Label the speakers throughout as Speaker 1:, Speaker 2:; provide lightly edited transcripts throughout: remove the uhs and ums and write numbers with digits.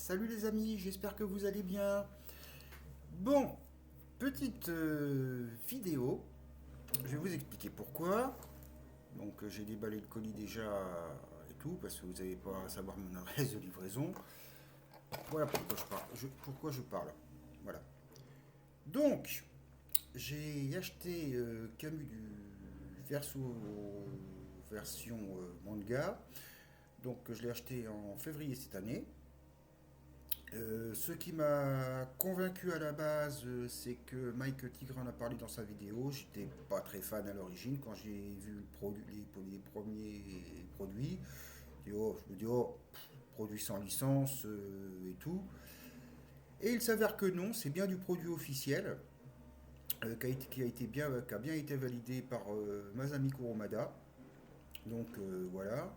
Speaker 1: Salut les amis, j'espère que vous allez bien. Bon, petite vidéo, je vais vous expliquer pourquoi. Donc j'ai déballé le colis déjà et tout, parce que vous n'allez pas savoir mon adresse de livraison. Voilà pourquoi je parle. Pourquoi je parle. Voilà. Donc, j'ai acheté Camus du Verso version manga. Donc je l'ai acheté en février cette année. Ce qui m'a convaincu à la base, c'est que Mike Tigre en a parlé dans sa vidéo. J'étais pas très fan à l'origine quand j'ai vu les premiers produits. Je me dis, oh, produit sans licence et tout. Et il s'avère que non, c'est bien du produit officiel qui a bien été validé par Masami Kurumada. Donc voilà.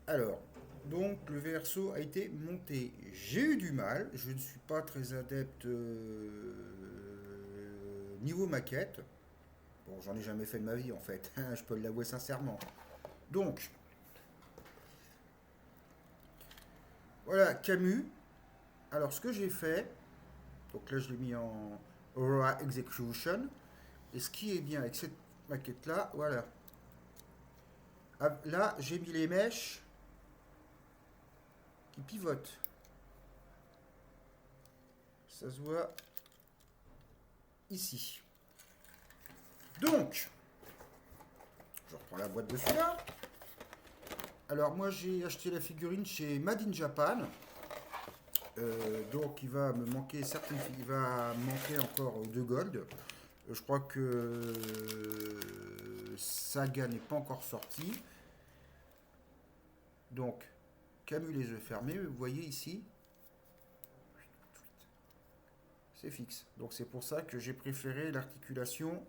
Speaker 1: Alors, donc le verso a été monté. J'ai eu du mal, je ne suis pas très adepte niveau maquette. Bon, j'en ai jamais fait de ma vie en fait, je peux l'avouer sincèrement. Donc, voilà, Camus. Alors, ce que j'ai fait, donc là je l'ai mis en Aurora Execution. Et ce qui est bien avec cette maquette là, voilà. Ah, là, j'ai mis les mèches qui pivotent. Ça se voit ici. Donc, je reprends la boîte de celui-là. Alors moi j'ai acheté la figurine chez Made in Japan. Donc il va me manquer il va manquer encore 2 gold. Je crois que Saga n'est pas encore sorti. Donc Camus les yeux fermés, vous voyez ici, c'est fixe. Donc c'est pour ça que j'ai préféré l'articulation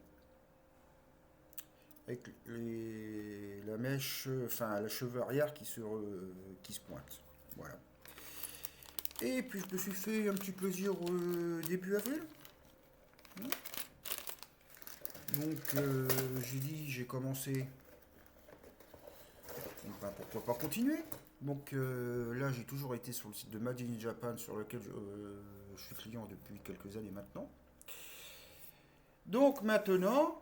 Speaker 1: avec la mèche, enfin la cheveux arrière qui se pointe. Voilà. Et puis je me suis fait un petit plaisir début avril. Donc j'ai commencé. Donc, ben, pourquoi pas continuer. Donc là j'ai toujours été sur le site de Made in Japan sur lequel je suis client depuis quelques années maintenant. Donc maintenant,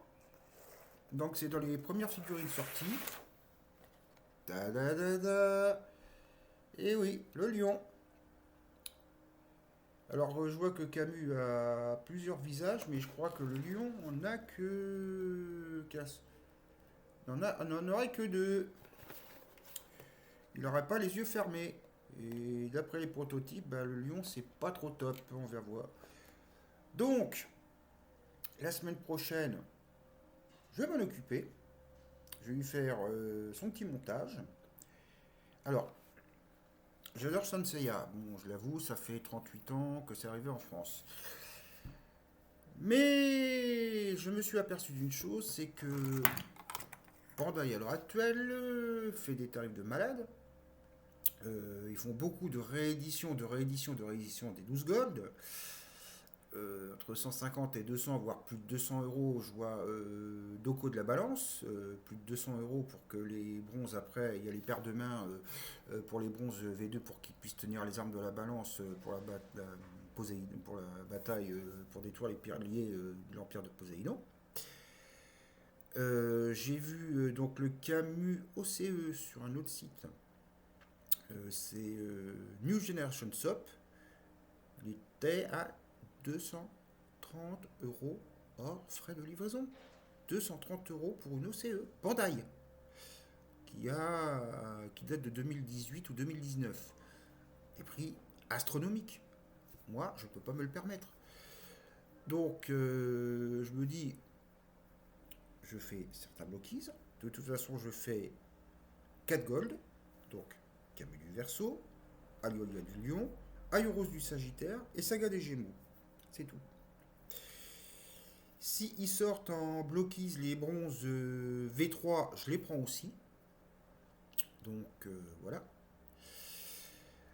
Speaker 1: donc c'est dans les premières figurines sorties. Da da da da. Et oui, le lion. Alors je vois que Camus a plusieurs visages, mais je crois que le lion on a que on en aurait que deux. Il n'aurait pas les yeux fermés. Et d'après les prototypes, bah, le lion c'est pas trop top, on va voir. Donc la semaine prochaine, je vais m'en occuper. Je vais lui faire son petit montage. Alors, j'adore Sanseiya. Bon, je l'avoue, ça fait 38 ans que c'est arrivé en France. Mais je me suis aperçu d'une chose, c'est que Bandai à l'heure actuelle fait des tarifs de malade. Ils font beaucoup de rééditions, des 12 Gold. Entre 150 et 200, voire plus de 200 euros, je vois Doko de la balance, plus de 200 euros pour que les bronzes, après, il y a les paires de mains pour les bronzes V2 pour qu'ils puissent tenir les armes de la balance pour la bataille, pour détruire les piliers de l'empire de Poséidon. J'ai vu donc le Camus OCE sur un autre site. C'est New Generation Shop. Il était à 230 euros hors frais de livraison. 230 euros pour une OCE Bandai qui date de 2018 ou 2019. Des prix astronomiques. Moi, je ne peux pas me le permettre. Donc, je me dis, je fais certains blockies. De toute façon, je fais 4 gold. Donc, Camus du Verseau, Aliolia du Lion, Aioros du Sagittaire et Saga des Gémeaux. C'est tout. Si ils sortent en blockies les bronzes V3, je les prends aussi. Donc voilà.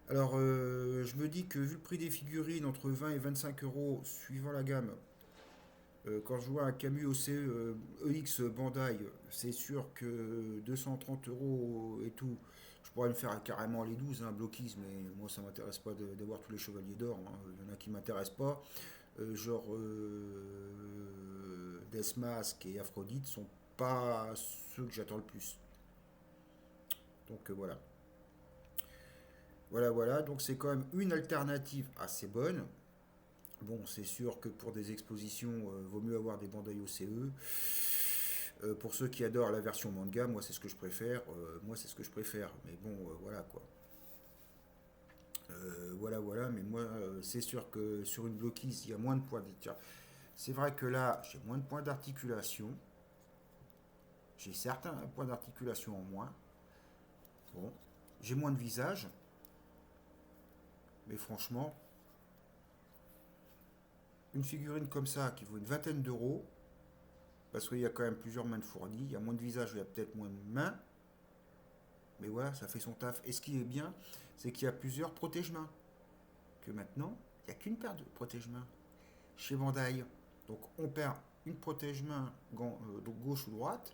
Speaker 1: Alors je me dis que vu le prix des figurines entre 20 et 25 euros suivant la gamme, quand je vois un Camus OCE EX Bandai, c'est sûr que 230 euros et tout, Je pourrais me faire carrément les 12 bloquis, mais moi ça m'intéresse pas d'avoir tous les chevaliers d'or, hein. Il y en a qui m'intéressent pas. Genre Deathmask et Aphrodite sont pas ceux que j'attends le plus. Donc voilà. Voilà, donc c'est quand même une alternative assez bonne. Bon, c'est sûr que pour des expositions, vaut mieux avoir des bandailles OCE. Pour ceux qui adorent la version manga, moi c'est ce que je préfère. Mais bon, voilà quoi. Voilà, mais moi c'est sûr que sur une blockise, il y a moins de points d'articulation. C'est vrai que là, j'ai moins de points d'articulation. J'ai certains points d'articulation en moins. Bon, j'ai moins de visage. Mais franchement, une figurine comme ça qui vaut une vingtaine d'euros, parce qu'il y a quand même plusieurs mains de fournies, il y a moins de visage, il y a peut-être moins de mains, mais voilà, ça fait son taf. Et ce qui est bien, c'est qu'il y a plusieurs protège-mains. Que maintenant, il n'y a qu'une paire de protège-mains chez Bandai. Donc on perd une protège-main donc gauche ou droite,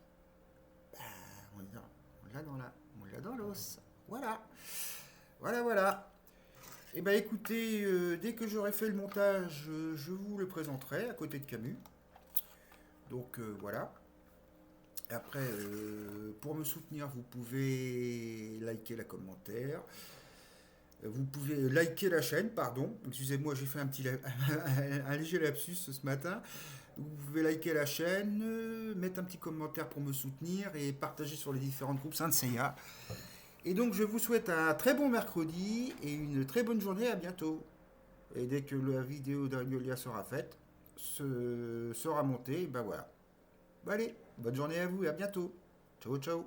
Speaker 1: ben, on l'a dans l'os. Voilà. Voilà. Et ben écoutez, dès que j'aurai fait le montage, je vous le présenterai à côté de Camus. Donc voilà. Après, pour me soutenir, vous pouvez liker la commentaire. Vous pouvez liker la chaîne, pardon. Excusez-moi, j'ai fait un léger lapsus ce matin. Vous pouvez liker la chaîne, mettre un petit commentaire pour me soutenir et partager sur les différents groupes Saint Seiya. Et donc, je vous souhaite un très bon mercredi et une très bonne journée. À bientôt. Et dès que la vidéo d'Agnolia sera faite, sera montée, ben voilà. Allez, bonne journée à vous et à bientôt. Ciao.